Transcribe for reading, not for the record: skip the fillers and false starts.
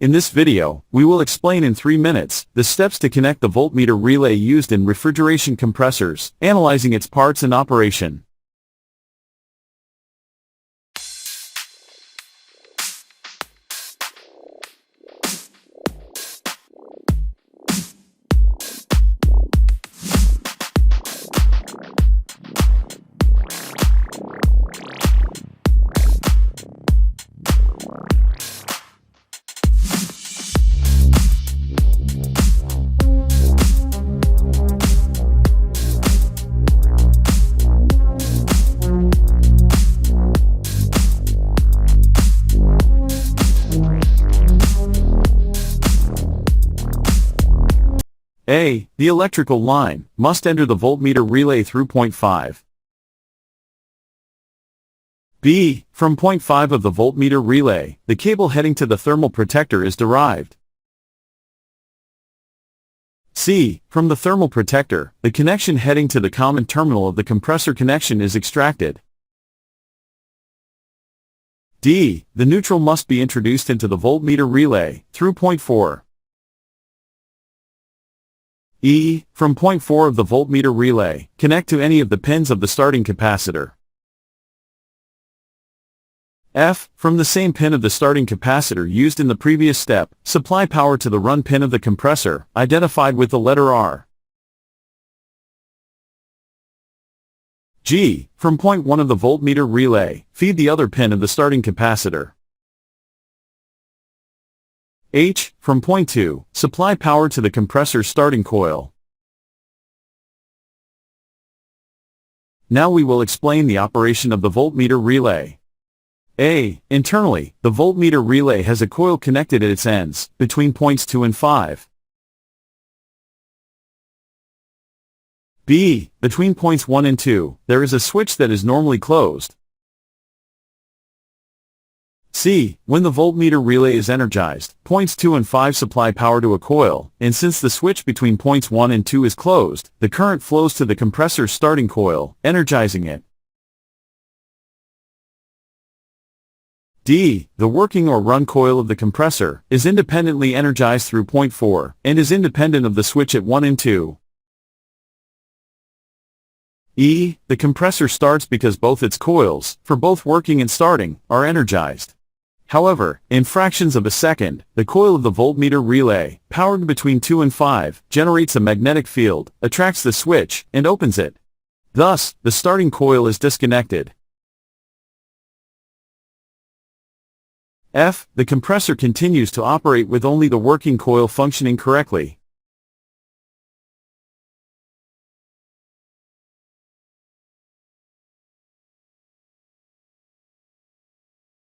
In this video, we will explain in 3 minutes the steps to connect the voltmeter relay used in refrigeration compressors, analyzing its parts and operation. A. The electrical line must enter the voltmeter relay through point 5. B. From point 5 of the voltmeter relay, the cable heading to the thermal protector is derived. C. From the thermal protector, the connection heading to the common terminal of the compressor connection is extracted. D. The neutral must be introduced into the voltmeter relay through point 4. E. From point 4 of the voltmeter relay, connect to any of the pins of the starting capacitor. F. From the same pin of the starting capacitor used in the previous step, supply power to the run pin of the compressor, identified with the letter R. G. From point 1 of the voltmeter relay, feed the other pin of the starting capacitor. H. From point 2, supply power to the compressor's starting coil. Now we will explain the operation of the voltmeter relay. A. Internally, the voltmeter relay has a coil connected at its ends, between points 2 and 5. B. Between points 1 and 2, there is a switch that is normally closed. C. When the voltmeter relay is energized, points 2 and 5 supply power to a coil, and since the switch between points 1 and 2 is closed, the current flows to the compressor's starting coil, energizing it. D. The working or run coil of the compressor is independently energized through point 4, and is independent of the switch at 1 and 2. E. The compressor starts because both its coils, for both working and starting, are energized. However, in fractions of a second, the coil of the voltmeter relay, powered between 2 and 5, generates a magnetic field, attracts the switch, and opens it. Thus, the starting coil is disconnected. F. The compressor continues to operate with only the working coil functioning correctly.